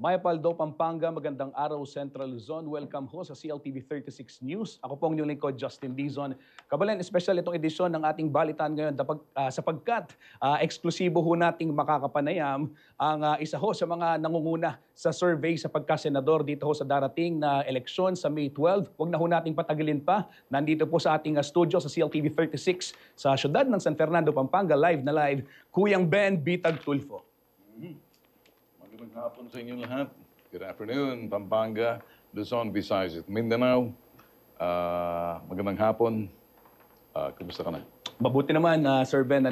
Maya Paldo, Pampanga, magandang araw Central Luzon. Welcome ho sa CLTV 36 News. Ako po ang inyong lingkod, Justin Dizon. Kabalan, special itong edisyon ng ating balitan ngayon sapagkat eksklusibo ho nating makakapanayam ang isa ho sa mga nangunguna sa survey sa pagkasenador dito ho sa darating na eleksyon sa May 12. Huwag na ho nating patagilin pa. Nandito po sa ating studio sa CLTV 36 sa syudad ng San Fernando, Pampanga, live, Kuyang Ben Bitag Tulfo. Magandang hapon sa inyo lahat. Good afternoon, Pampanga, Luzon, Visayas at Mindanao. Magandang hapon. Kumusta ka na? Mabuti naman, Sir Ben.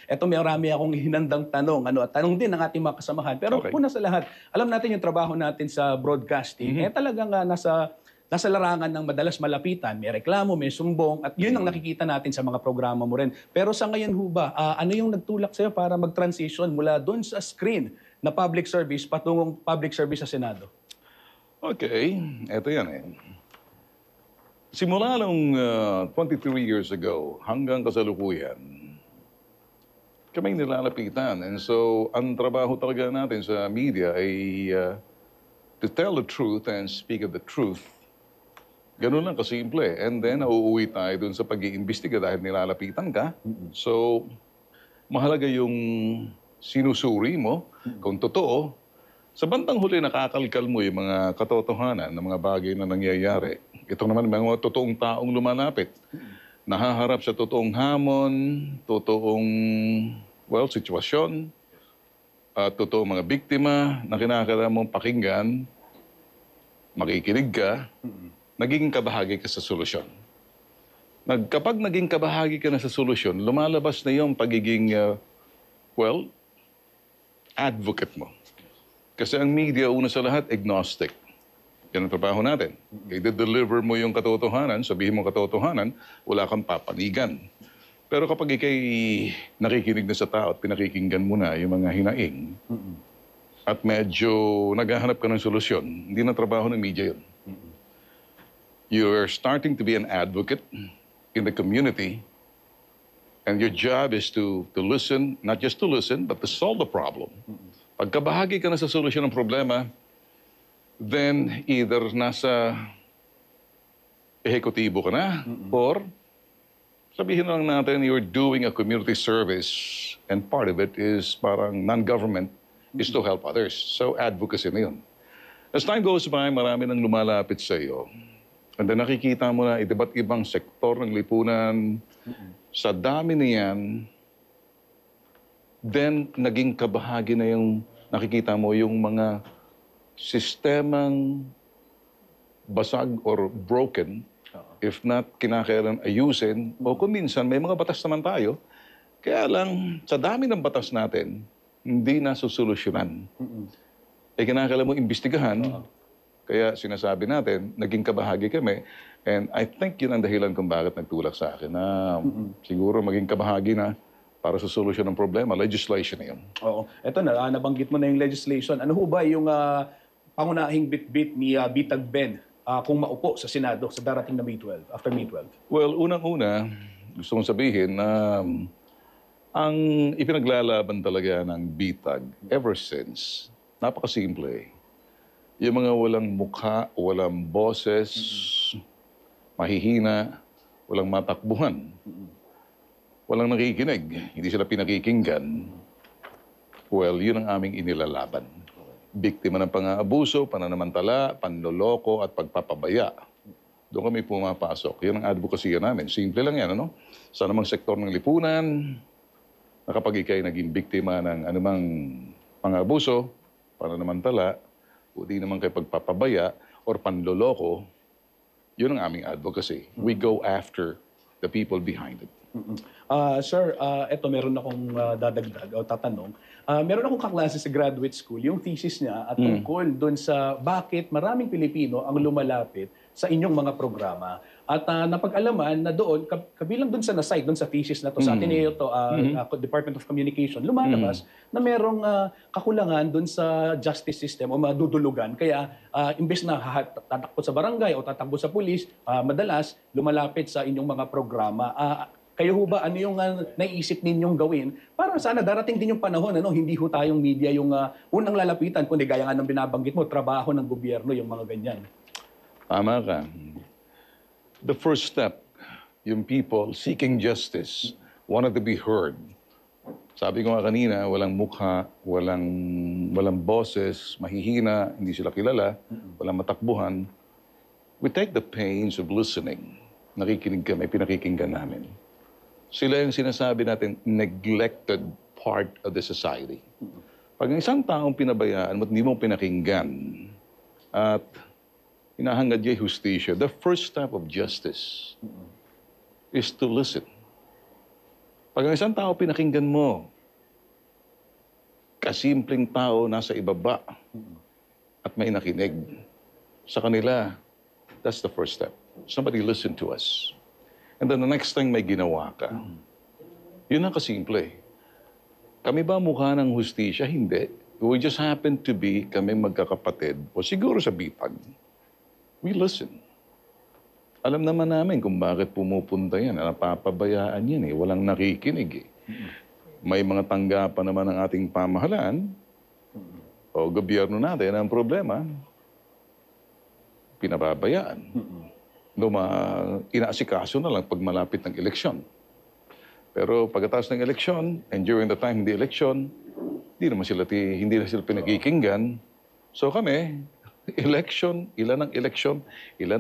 Eto may marami akong hinandang tanong. Tanong din ng ating mga kasamahan. Pero Okay. una sa lahat, alam natin yung trabaho natin sa broadcasting. Talagang nasa larangan ng madalas malapitan. May reklamo, may sumbong, at yun ang nakikita natin sa mga programa mo rin. Pero sa ngayon ho ba, ano yung nagtulak sa'yo para mag-transition mula doon sa screen na public service patungong public service sa Senado? Okay, eto yan eh. Simula nung 23 years ago hanggang kasalukuyan, kami nilalapitan. And so, ang trabaho talaga natin sa media ay to tell the truth and speak of the truth. Ganun lang kasimple. And then, nauuwi tayo dun sa pag-iimbestiga dahil nilalapitan ka. So, mahalaga yung sinusuri mo kung totoo. Sa bandang huli, nakakalkal mo yung mga katotohanan ng mga bagay na nangyayari. Ito naman, mga totoong taong lumalapit. Nahaharap sa totoong hamon, totoong, sitwasyon, at totoong mga biktima na kinakailangan mong pakinggan, makikinig ka, naging kabahagi ka sa solusyon. Kapag naging kabahagi ka na sa solusyon, lumalabas na yung pagiging, advocate mo. Kasi ang media, una sa lahat, agnostic. Yan ang trabaho natin. I-deliver mo yung katotohanan, sabihin mo katotohanan, wala kang papanigan. Pero kapag ikay nakikinig na sa tao at pinakikinggan mo na yung mga hinaing, at medyo naghahanap ka ng solusyon, hindi na trabaho ng media yun. You're starting to be an advocate in the community, and your job is to listen, not just to listen, but to solve the problem. Pagkabahagi ka na sa solusyon ng problema, then either nasa ehekutibo ka na, or sabihin na lang natin you're doing a community service, and part of it is parang non-government is to help others. So advocacy na yun. As time goes by, marami nang lumalapit sa iyo. And then nakikita mo na iba't ibang sektor ng lipunan. Sa dami niyan, then naging kabahagi na yung nakikita mo yung mga sistemang basag or broken, if not kinakailangan ayusin, o kung minsan may mga batas naman tayo, kaya lang sa dami ng batas natin, hindi nasusolusyonan. Kinakailangan mo imbestigahan, kaya sinasabi natin, naging kabahagi kami, and I think yun ang dahilan kung bakit nagtulak sa akin na siguro maging kabahagi na para sa solusyon ng problema, legislation na yun. Oo. Eto na, nabanggit mo na yung legislation. Ano ho ba yung pangunahing bit-bit ni Bitag Ben kung maupo sa Senado sa darating na May 12, after May 12? Well, unang-una, gusto kong sabihin na ang ipinaglalaban talaga ng bitag ever since, napakasimple. Yung mga walang mukha, walang boses, mahihina, walang matakbuhan, walang nakikinig, hindi sila pinakikinggan, well, yun ang aming inilalaban. Biktima ng pang-aabuso, pananamantala, panloloko at pagpapabaya. Doon kami pumapasok. Yan ang advocacy namin. Simple lang yan, ano? Sa anumang sektor ng lipunan, na kapag ikay naging biktima ng anumang pang-aabuso, pananamantala, o di naman kay pagpapabaya or panloloko, yun ang aming advocacy. We go after the people behind it. Sir, eto meron akong dadagdag o tatanong. Meron akong kaklase sa graduate school, yung thesis niya at tungkol doon sa bakit maraming Pilipino ang lumalapit sa inyong mga programa. At napag-alaman na doon, kabilang doon sa na-site, doon sa thesis na to, sa Ateneo to, Department of Communication, lumalabas na merong kakulangan doon sa justice system o madudulugan. Kaya imbes na tatakbo sa barangay o tatakbo sa pulis, madalas lumalapit sa inyong mga programa. Kayo ho ba, ano yung naiisip ninyong gawin para sana darating din yung panahon, hindi ho tayong media yung unang lalapitan, kundi gaya nga ng binabanggit mo, trabaho ng gobyerno, yung mga ganyan. Tama ka. The first step, yung people seeking justice wanted to be heard. Sabi ko nga kanina, walang mukha, walang boses, mahihina, hindi sila kilala, walang matakbuhan. We take the pains of listening. Nakikinig kami, pinakikinggan namin. Sila yung sinasabi natin, neglected part of the society. Pag ang isang taong pinabayaan mo at hindi mo pinakinggan at hinahangad niya hustisya, the first step of justice is to listen. Pag ang isang tao pinakinggan mo, kasimpleng tao nasa ibaba at may nakinig sa kanila, that's the first step. Somebody listen to us. And then the next thing may ginawa ka. Yun ang kasimple. Kami ba mukha ng hustisya? Hindi. We just happen to be kami magkakapatid o siguro sa bitag. We listen. Alam naman namin kung bakit pumupunta yan. Napapabayaan yan eh. Walang nakikinig eh. May mga tanggapan naman ng ating pamahalaan o gobyerno natin ang problema. Pinababayaan. Inaasikaso na lang pag malapit ng eleksyon. Pero pagkatapos ng eleksyon, and during the time hindi eleksyon, hindi na sila pinakikinggan. So kami, election, ilan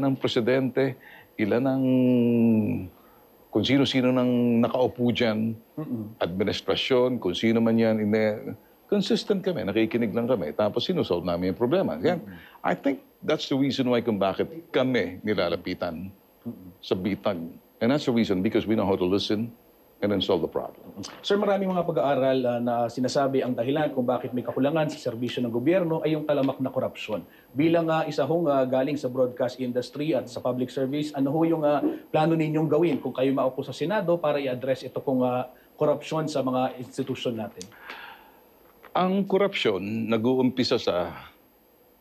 ang presidente, ilan ang kung sino-sino nang nakaupo dyan, administrasyon, kung sino man yan, consistent kami, nakikinig lang kami, tapos sinusolve namin yung problema. Yan. I think that's the reason why kung bakit kami nilalapitan sa bitag. And that's the reason because we know how to listen and then solve the problem. Sir, maraming mga pag-aaral na sinasabi ang dahilan kung bakit may kakulangan sa serbisyo ng gobyerno ay yung talamak na korupsyon. Bilang isa hong galing sa broadcast industry at sa public service, ano ho yung plano ninyong gawin kung kayo maupo sa Senado para i-address ito pong korupsyon sa mga institusyon natin? Ang korupsyon nag-uumpisa sa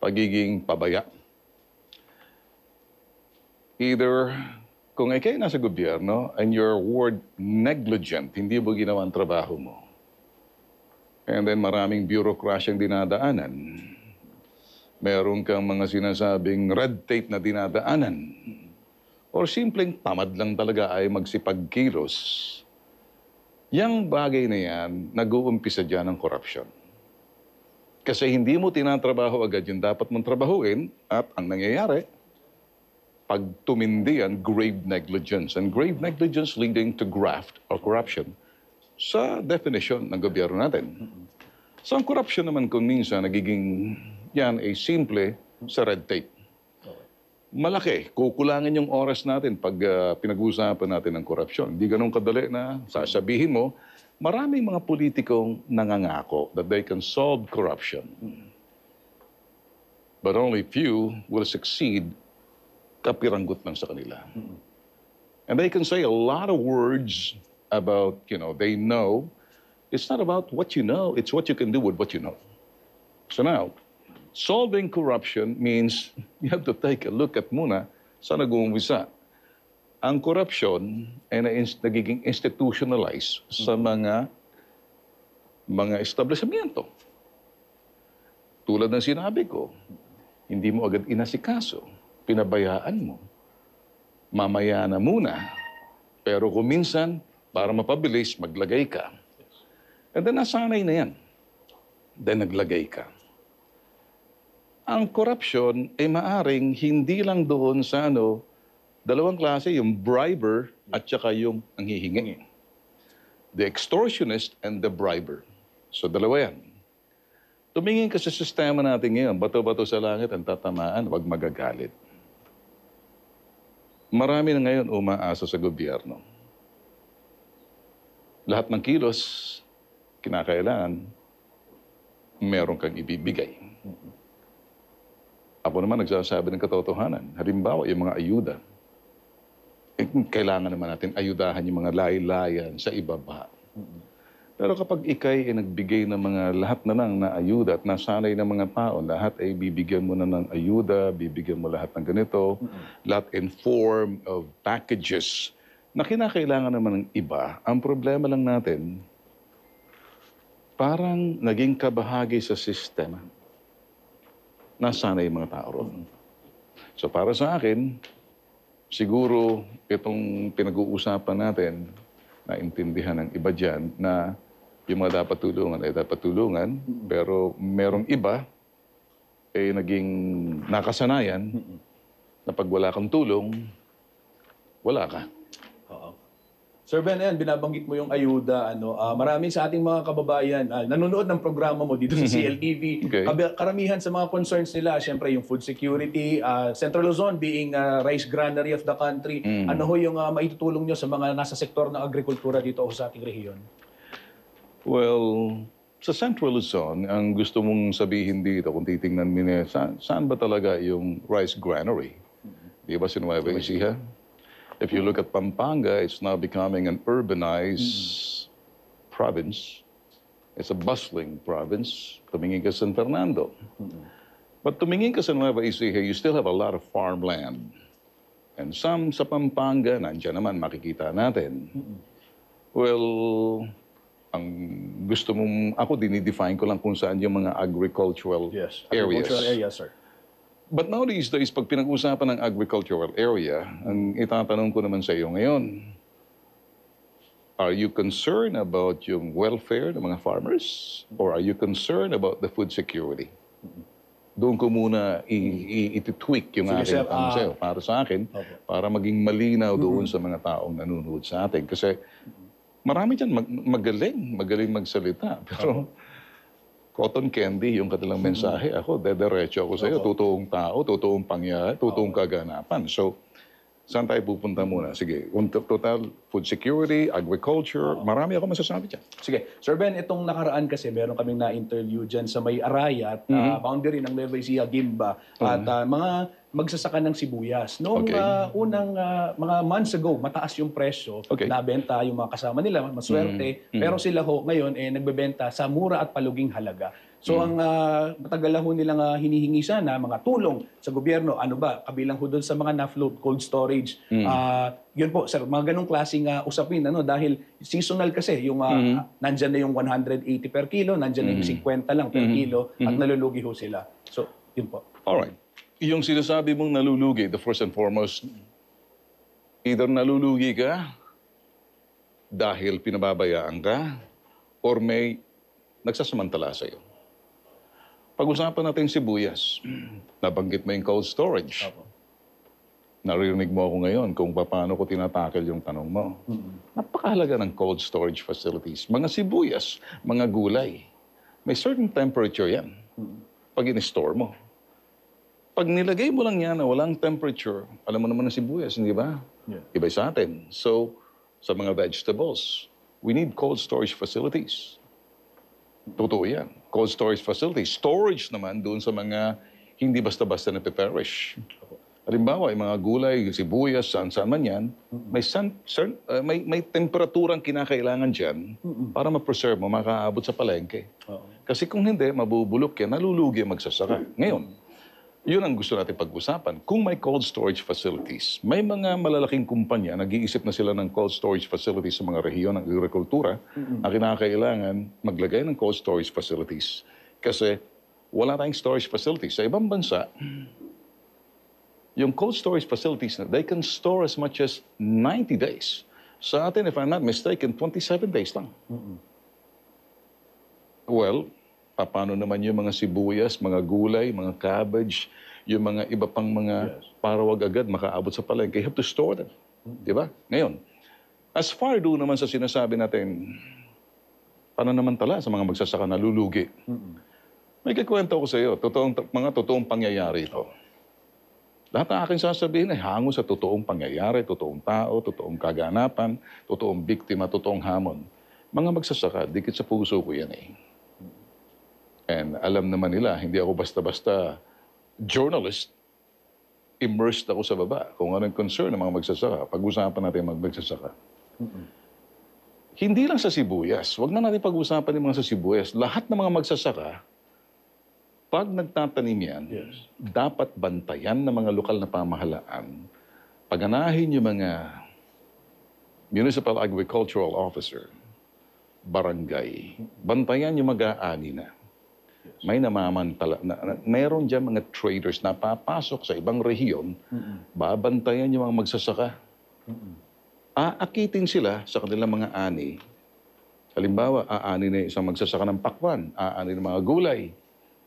pagiging pabaya. Either kung kayo nasa gobyerno and your word negligent, hindi mo ginawa ang trabaho mo. And then maraming bureaucracy ang dinadaanan. Meron kang mga sinasabing red tape na dinadaanan. Or simpleng tamad lang talaga ay magsipagkilos. Yang bagay na yan, nag-uumpisa dyan ang korupsyon. Kasi hindi mo tinatrabaho agad yung dapat mong trabahuin at ang nangyayari, pag tumindi yan, grave negligence. And grave negligence leading to graft or corruption sa definition ng gobyerno natin. So ang corruption naman kung minsan nagiging yan ay simple sa red tape. Malaki, kukulangin yung oras natin pag pinag-uusapan natin ng korupsyon. Hindi ganun kadali na sasabihin mo, maraming mga politikong nangangako that they can solve corruption. But only few will succeed kapiranggot lang sa kanila. And they can say a lot of words about, they know. It's not about what you know, it's what you can do with what you know. So now, solving corruption means you have to take a look at muna sa nag-uumpisa. Ang corruption ay nagiging institutionalized sa mga establishmento. Tulad ng sinabi ko, hindi mo agad inasikaso. Pinabayaan mo. Mamaya na muna. Pero kung minsan, para mapabilis, maglagay ka. And then nasanay na yan. Then naglagay ka. Ang corruption ay maaring hindi lang doon sa dalawang klase, yung briber at saka yung nanghihingi. The extortionist and the briber. So dalawa yan. Tumingin ka sa sistema natin ngayon, bato-bato sa langit ang tatamaan, wag magagalit. Marami na ngayon umaasa sa gobyerno. Lahat ng kilos, kinakailangan, meron kang ibibigay. Ako naman nagsasabi ng katotohanan. Halimbawa, yung mga ayuda. Kailangan naman natin ayudahan yung mga laylayan sa ibaba. Pero kapag ikay ay nagbigay ng mga lahat na lang na ayuda at nasanay ng mga tao, lahat ay bibigyan mo na ng ayuda, bibigyan mo lahat ng ganito, lahat in form of packages na kinakailangan naman ng iba. Ang problema lang natin, parang naging kabahagi sa sistema. Nasanay yung mga tao ron. So para sa akin, siguro itong pinag-uusapan natin, naintindihan ng iba dyan na yung mga dapat tulungan ay dapat tulungan, pero merong iba ay naging nakasanayan na pag wala kang tulong, wala ka. Oo. Sir Ben, ayan, binabanggit mo yung ayuda. Marami sa ating mga kababayan nanonood ng programa mo dito sa CLTV. Okay. Karamihan sa mga concerns nila, syempre yung food security, Central Luzon being rice granary of the country. Ano ho yung maitutulong nyo sa mga nasa sektor ng agrikultura dito sa ating rehiyon? Well, sa Central Luzon, ang gusto mong sabihin dito, kung titingnan mo saan ba talaga yung rice granary? Di ba si Nueva Ecija? If you look at Pampanga, it's now becoming an urbanized province. It's a bustling province. Tumingin ka sa San Fernando. But tumingin ka sa Nueva Ecija, you still have a lot of farmland. And some sa Pampanga, nandiyan naman makikita natin. Well, ang gusto mong, ako dinidefine ko lang kung saan yung mga agricultural areas. Agricultural areas, sir. But now these days, pag pinag-usapan ng agricultural area, ang itatanong ko naman sa iyo ngayon, are you concerned about yung welfare ng mga farmers? Or are you concerned about the food security? Doon ko muna i-tweak yung aking tanong sa'yo. Para sa akin, para maging malinaw doon sa mga taong nanonood sa atin. Kasi marami dyan magaling magsalita. Pero cotton candy yung kanilang mensahe. Ako, dederecho ako sa iyo. Totoong tao, totoong pangyayari, totoong kaganapan. So, saan tayo pupunta muna? Sige, total food security, agriculture, marami ako masasabi dyan. Sige. Sir Ben, itong nakaraan kasi meron kaming na-interview dyan sa may Araya at boundary ng Nueva Ecija, Gimba at mga magsasaka ng sibuyas. Noong unang mga months ago, mataas yung presyo, nabenta yung mga kasama nila, maswerte, pero sila ho ngayon nagbebenta sa mura at paluging halaga. So ang matagal ho nilang hinihingi sana mga tulong sa gobyerno, ano ba, kabilang ho doon sa mga na-float cold storage. Yun po, sir, mga ganong klaseng usapin, dahil seasonal kasi, yung nandyan na yung 180 per kilo, nandyan na yung 50 lang per kilo, at nalulugi ho sila. So, yun po. Alright. Yung sinasabi mong nalulugi, the first and foremost, either nalulugi ka dahil pinababayaan ka or may nagsasamantala sa'yo. Pag-usapan natin sibuyas. Nabanggit mo yung cold storage. Naririnig mo ako ngayon kung paano ko tinatakil yung tanong mo. Napakahalaga ng cold storage facilities. Mga sibuyas, mga gulay. May certain temperature yan pag in-store mo. Pag nilagay mo lang yan na walang temperature, alam mo naman ng sibuyas, hindi ba? Iba sa atin. So, sa mga vegetables, we need cold storage facilities. Totoo yan. Cold storage facilities. Storage naman doon sa mga hindi basta-basta na perish. Halimbawa, yung mga gulay, sibuyas, saan-saan man yan, may temperaturang kinakailangan dyan para ma-preserve mo, makaabot sa palengke. Kasi kung hindi, mabubulok yan, nalulugi ang magsasaka. Ngayon, yun ang gusto natin pag-usapan. Kung may cold storage facilities, may mga malalaking kumpanya, nag-iisip na sila ng cold storage facilities sa mga rehiyon ng agrikultura na kinakailangan maglagay ng cold storage facilities. Kasi wala tayong storage facilities. Sa ibang bansa, yung cold storage facilities, they can store as much as 90 days. Sa atin, if I'm not mistaken, 27 days lang. Well, paano naman yung mga sibuyas, mga gulay, mga cabbage, yung mga iba pang mga para wag agad makaabot sa palengke, you have to store them. Di ba? Ngayon, as far doon naman sa sinasabi natin, pananamantala sa mga magsasaka na lulugi. May kikwento ko sa iyo, mga totoong pangyayari ito. Lahat ng aking sasabihin ay hango sa totoong pangyayari, totoong tao, totoong kaganapan, totoong biktima, totoong hamon. Mga magsasaka, dikit sa puso ko yan eh. And alam naman nila, hindi ako basta-basta journalist. Immersed ako sa baba. Kung anong concern ng mga magsasaka, pag-usapan natin mga magsasaka. Hindi lang sa sibuyas. Huwag na natin pag-usapan yung mga sa sibuyas. Lahat ng mga magsasaka, pag nagtatanim yan, dapat bantayan ng mga lokal na pamahalaan. Paganahin yung mga municipal agricultural officer, barangay, bantayan yung mag-aani na. May namamantala, meron dyan mga traders na papasok sa ibang rehiyon, babantayan yung mga magsasaka. Aakitin sila sa kanilang mga ani. Halimbawa, aani na isang magsasaka ng pakwan, aani ng mga gulay,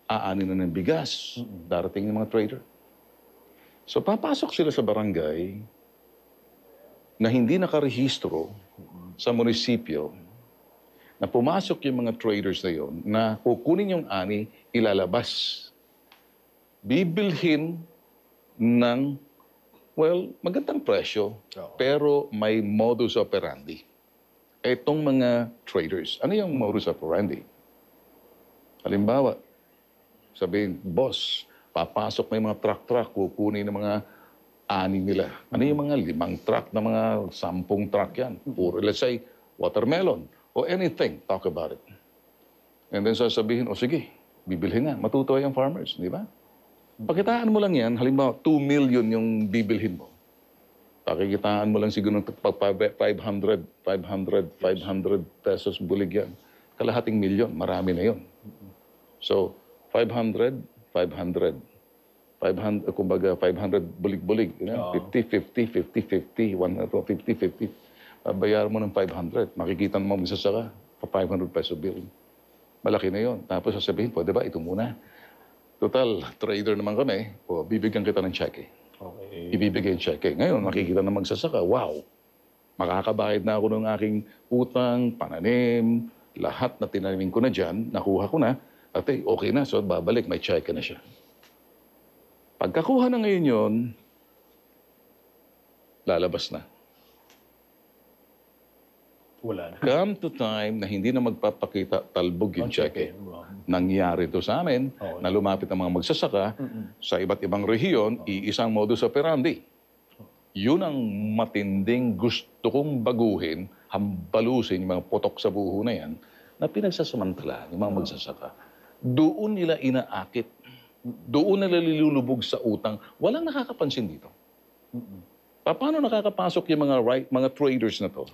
aani na ng bigas, darating ng mga trader. So papasok sila sa barangay na hindi nakarehistro sa munisipyo, na pumasok yung mga traders na yon, na kukunin yung ani, ilalabas. Bibilhin ng, well, magandang presyo, pero may modus operandi. Itong mga traders, ano yung modus operandi? Halimbawa, sabihin, boss, papasok na yung mga truck-truck, kukunin ng mga ani nila. Ano yung mga 5 truck na mga 10 truck yan? Puro, let's say, watermelon or anything, talk about it. And then sasabihin, sige, bibilhin nga, matutuwa yung farmers, di ba? Pakitaan mo lang yan, halimbawa, 2 million yung bibilhin mo. Pakikitaan mo lang siguro ng 500 pesos bulig yan. Kalahating milyon, marami na yun. So, 500, kumbaga 500 bulig-bulig. You know? 50, 50. Bayaran mo ng 500. Makikita mo magsasaka pa 500 peso bill. Malaki na yon. Tapos sasabihin, pwede ba ito muna? Total, trader naman kami. Bibigyan kita ng cheque. Okay. Ibibigay yung cheque. Ngayon, makikita na magsasaka, wow, makakabayad na ako ng aking utang, pananim, lahat na tinanim ko na dyan, nakuha ko na, at okay na, so babalik, may cheque na siya. Pagkakuha na ngayon yun, lalabas na. Wala na. Come to time na hindi na magpapakita talbog yung cheque. Nangyari ito sa amin na lumapit ang mga magsasaka sa iba't ibang rehiyon, iisang modus operandi. Yun ang matinding gusto kong baguhin, hambalusin yung mga potok sa buho na yan, na pinagsasamantalaan yung mga magsasaka. Doon nila inaakit. Doon nila nilulubog sa utang. Walang nakakapansin dito. Paano nakakapasok yung mga traders na to?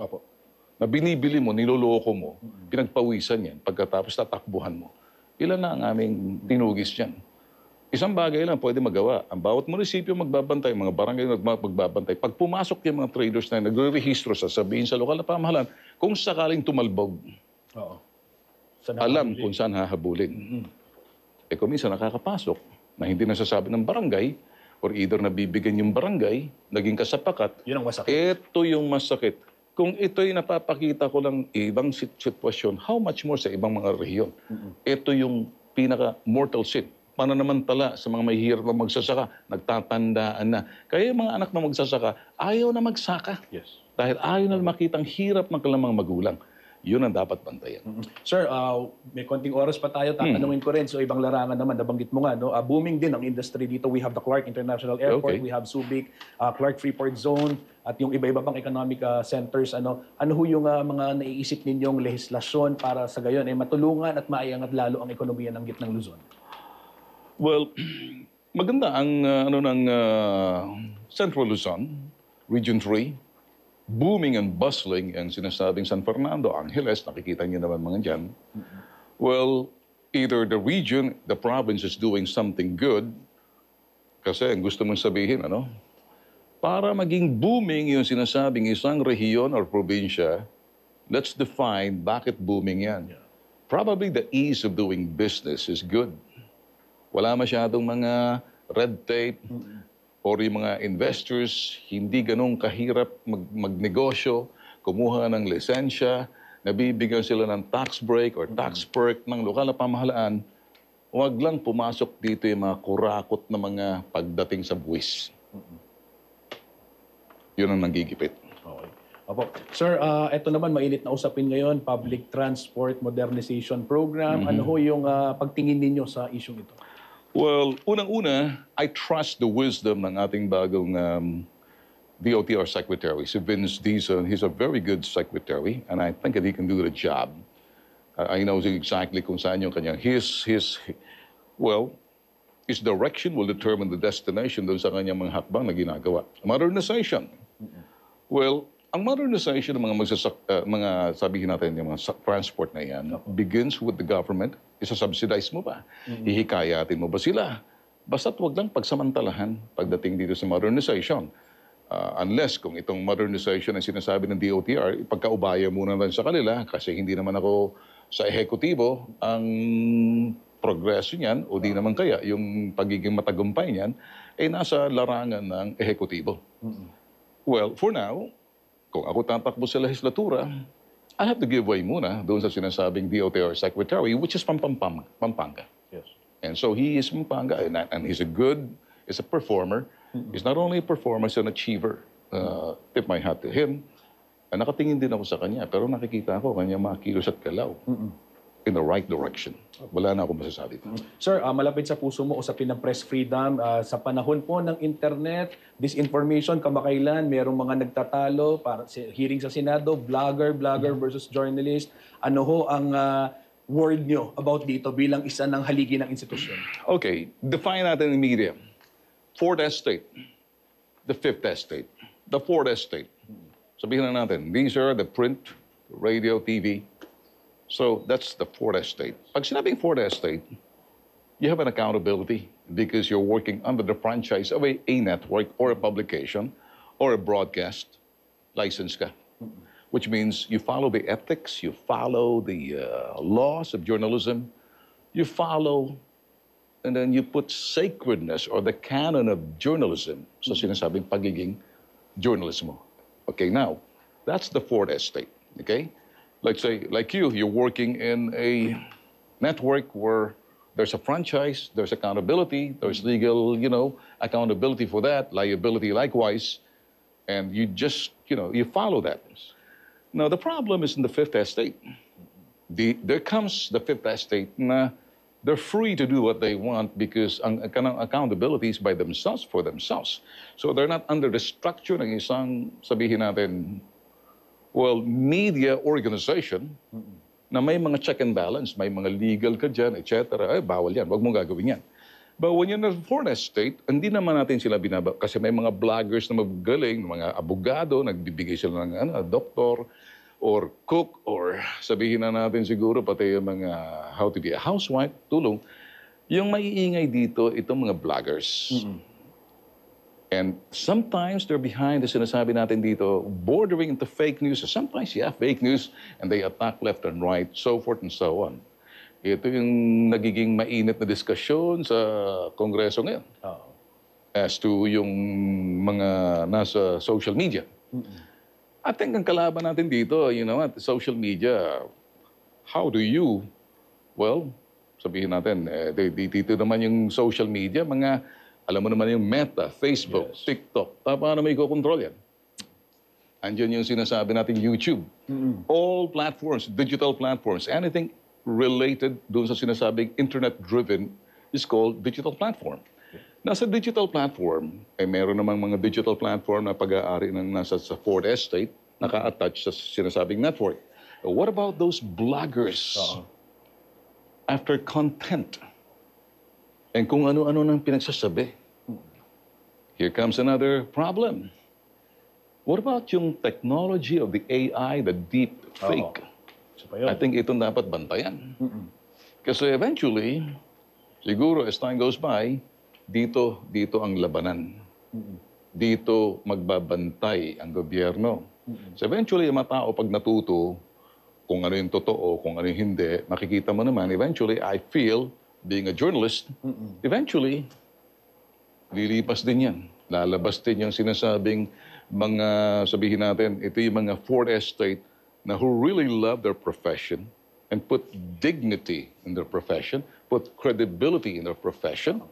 Na binibili mo, niloloko mo, pinagpawisan yan, pagkatapos tatakbuhan mo. Ilan na ang aming tinugis yan? Isang bagay lang pwede magawa. Ang bawat munisipyo magbabantay, mga barangay magbabantay. Pag pumasok yung mga traders na nagre-rehistro, sasabihin sa lokal na pamahalaan, kung sakaling tumalbog, alam kung saan hahabulin. Kung minsan nakakapasok na hindi nasasabi ng barangay, or either nabibigyan yung barangay, naging kasapakat, Yun ang masakit. ito yung masakit. Kung ito'y napapakita ko lang ibang sitwasyon, how much more sa ibang mga rehiyon? Ito yung pinaka-mortal sin. Pananamantala sa mga mahihirap na magsasaka, nagtatandaan na. Kaya yung mga anak na magsasaka, ayaw na magsaka. Yes. Dahil ayaw na makitang hirap ng kanilang magulang. Yun ang dapat bantayan. Sir, may konting oras pa tayo. Tatanungin ko rin. So, ibang larangan naman, nabanggit mo nga, no? Booming din ang industry dito. We have the Clark International Airport, we have Subic, Clark Freeport Zone, at yung iba-iba pang economic centers. Ano ho yung mga naiisip ninyong lehislasyon para sa gayon ay matulungan at maiangat lalo ang ekonomiya ng Gitnang Luzon? Well, maganda ang Central Luzon, Region 3. Booming and bustling ang sinasabing San Fernando, Angeles, nakikita niyo naman mga dyan. Well, either the region, the province is doing something good, kasi ang gusto mong sabihin, para maging booming yung sinasabing isang rehiyon or probinsya, let's define bakit booming yan. Probably the ease of doing business is good. Wala masyadong mga red tape, or yung mga investors, hindi ganun kahirap magnegosyo, kumuha ng lisensya, nabibigyan sila ng tax break or tax perk ng lokal na pamahalaan, huwag lang pumasok dito yung mga kurakot na mga pagdating sa buwis. Yun ang nanggigipit. Okay. Opo. Sir, ito naman mainit na usapin ngayon, Public Transport Modernization Program. Ano ho yung pagtingin ninyo sa isyong ito? Well, unang-una, I trust the wisdom ng ating bagong DOTR Secretary, si Vince Dizon. He's a very good secretary, and I think that he can do the job. I know exactly kung saan yung kanyang, his direction will determine the destination doon sa kanyang mga hakbang na ginagawa. Modernization. Well, ang modernization ng mga sabihin natin yung mga transport na yan begins with the government. Isa-subsidize mo ba? Hihikayatin mo ba sila? Basta't wag lang pagsamantalahan pagdating dito sa modernization. Unless kung itong modernization ang sinasabi ng DOTR, ipagkaubaya muna lang sa kanila kasi hindi naman ako sa ehekutibo ang progresyo niyan o di naman kaya yung pagiging matagumpay niyan ay nasa larangan ng ehekutibo. Well, for now, kung ako tatakbo sa legislatura, I have to give way muna doon sa sinasabing DOTR Secretary, which is Pampanga. Yes. And so he is Pampanga, and he's a performer. He's not only a performer, he's an achiever. Tip my hat to him. Nakatingin din ako sa kanya, pero nakikita ko kanya mga kilos at galaw in the right direction. Wala na akong masasabi. Sir, malapit sa puso mo usapin ng press freedom. Sa panahon po ng internet, disinformation, kamakailan, merong mga nagtatalo, para hearing sa Senado, blogger versus journalist. Ano ho ang word nyo about dito bilang isa ng haligi ng institusyon? Okay, define natin ng media. Fourth estate, the fifth estate, the fourth estate. Sabihin na natin, these are the print, radio, TV. So that's the fourth estate. Pag sinabing fourth estate, you have an accountability because you're working under the franchise of a network or a publication or a broadcast license ka. Which means you follow the ethics, you follow the laws of journalism, you follow, and then you put sacredness or the canon of journalism sa sinasabing pagiging journalism mo. Okay, now, that's the fourth estate, okay? Let's say, like you're working in a network where there's a franchise, there's accountability, there's legal, accountability for that, liability likewise, and you just, you follow that. Now, the problem is in the fifth estate. There comes the fifth estate na they're free to do what they want because ang accountability is by themselves, for themselves. So they're not under the structure ng isang, sabihin natin, media organization na may mga check and balance, may mga legal ka dyan, etc. Bawal yan, wag mong gagawin yan. But when you're in a foreign estate, hindi naman natin sila kasi may mga bloggers na magaling, mga abogado, nagbibigay sila ng doktor, or cook, or sabihin na natin siguro pati yung mga how to be a housewife, tulong. Yung maiingay dito, itong mga bloggers. And sometimes they're behind the sinasabi natin dito, bordering into fake news. Sometimes, fake news, and they attack left and right, so forth and so on. Ito yung nagiging mainit na diskusyon sa Kongreso ngayon. As to yung mga nasa social media. I think ang kalaban natin dito, social media, how do you, sabihin natin, dito naman yung social media, alam mo naman yung Meta, Facebook, TikTok, paano may kontrol yan? Andiyan yung sinasabi natin YouTube. All platforms, digital platforms, anything related doon sa sinasabing internet-driven is called digital platform. Nasa digital platform, meron namang mga digital platform na pag-aari ng nasa sa fourth estate, naka-attach sa sinasabing network. What about those bloggers after content? And kung ano-ano nang pinagsasabi. Here comes another problem. What about yung technology of the AI, the deep fake? I think itong dapat bantayan. Kasi eventually, siguro as time goes by, dito ang labanan. Dito magbabantay ang gobyerno. So eventually, yung mga tao pag natuto, kung ano yung totoo, kung ano yung hindi, makikita mo naman, eventually, I feel, being a journalist, eventually, lilipas din yan. Lalabas din yung sinasabing mga, sabihin natin, ito yung mga fourth estate na who really love their profession and put dignity in their profession, put credibility in their profession,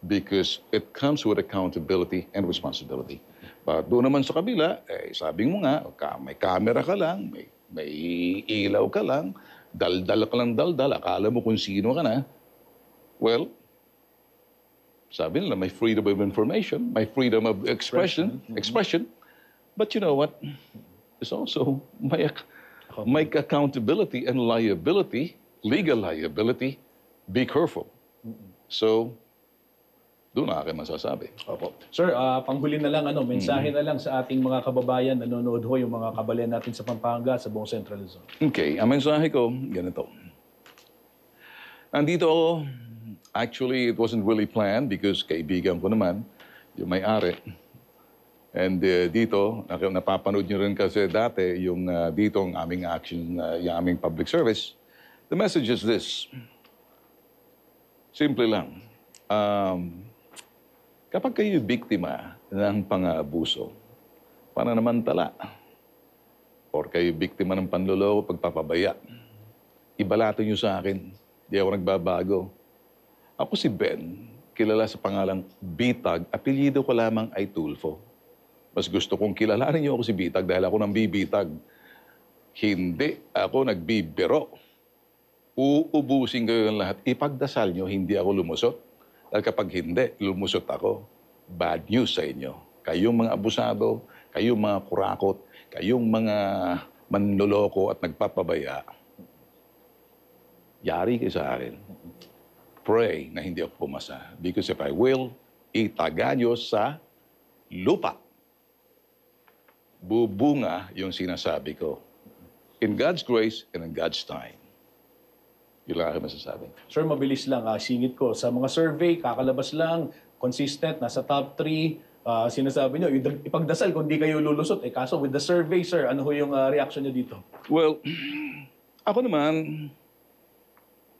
because it comes with accountability and responsibility. But doon naman sa kabila, sabi mo nga, may camera ka lang, may ilaw ka lang, daldal ka lang daldal, akala mo kung sino ka na. Well, sabi nila, may freedom of information, may freedom of expression. But you know what? It's also may accountability and liability, legal liability. Be careful. So, Doon na akin masasabi. Opo. Sir, panghuli na lang, mensahe na lang sa ating mga kababayan, nanonood ho, yung mga kababayan natin sa Pampanga, sa buong Central Luzon. Okay, ang mensahe ko, ganito. Nandito ako, actually, it wasn't really planned because kaibigan ko naman, yung may-ari. And dito, napapanood nyo rin kasi dati, yung dito ang aming action, yung aming public service. The message is this. Simple lang. Kapag kayo biktima ng pang-aabuso, pananamantala, or kayo biktima ng panloloko, pagpapabaya, ibalato nyo sa akin. Di ako nagbabago. Ako si Ben, kilala sa pangalang Bitag, apelyido ko lamang ay Tulfo. Mas gusto kong kilalanin niyo ako si Bitag dahil ako nang bibitag. Hindi ako nagbibiro. Uubusin kayo ng lahat. Ipagdasal nyo, hindi ako lumusot. Dahil kapag hindi, lumusot ako. Bad news sa inyo. Kayong mga abusado, kayong mga kurakot, kayong mga manloloko at nagpapabaya, yari kayo sa akin. Pray na hindi ako pumasa. Because if I will, itaga nyo sa lupa. Bubunga yung sinasabi ko. In God's grace and in God's time. Yun lang aking masasabi. Sir, mabilis lang, singit ko. Sa mga survey, kakalabas lang, consistent, nasa top 3, sinasabi nyo, ipagdasal kung di kayo lulusot. Kaso with the survey, sir, ano ho yung reaction nyo dito? Well, ako naman,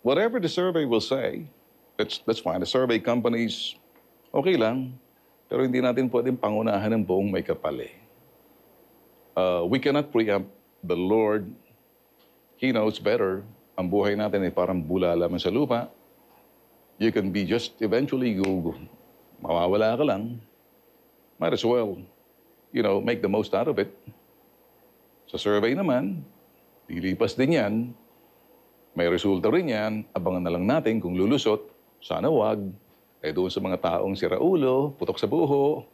whatever the survey will say, that's fine. The survey companies, okay lang. Pero hindi natin pwedeng pangunahan ng buong may kapal eh. We cannot preempt the Lord. He knows better. Ang buhay natin ay parang bula lamang sa lupa. You can be just eventually mawawala ka lang. Might as well, make the most out of it. Sa survey naman, lilipas din yan. May resulta rin yan. Abangan na lang natin kung lulusot. Sana wag. Doon sa mga taong siraulo, putok sa buho.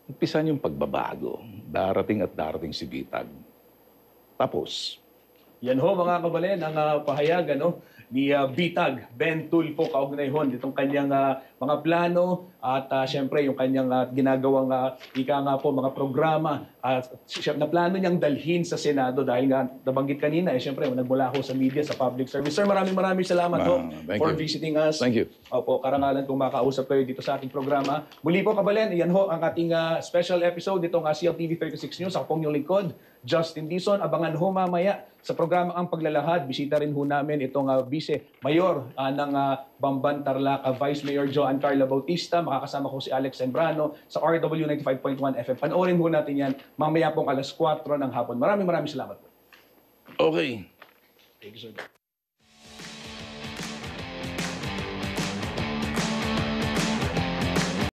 Umpisan yung pagbabago. Darating at darating si Bitag. Tapos, yan ho mga kabalen, ang pahayag ni Bitag, Ben Tulfo, kaugnay ho itong kanyang mga plano at syempre yung kanyang ginagawang mga programa na plano niyang dalhin sa Senado dahil nga nabanggit kanina syempre nagmula ho sa media, sa public service. Sir, maraming salamat ho for visiting us. Thank you. Opo, karangalan kung makausap kayo dito sa ating programa. Muli po kabalen, yan ho ang ating special episode ditong CLTV 36 News. Ako pong yung lingkod, Justin Dizon. Abangan ho mamaya sa programa Ang Paglalahad. Bisita rin ho namin itong Vice Mayor ng Bamban Tarlac, Vice Mayor Joan Carla Bautista. Makakasama ko si Alex Sembrano sa RW 95.1 FM. Panoorin ho natin yan mamaya pong 4:00 ng hapon. Maraming salamat po. Okay. Thank you, sir.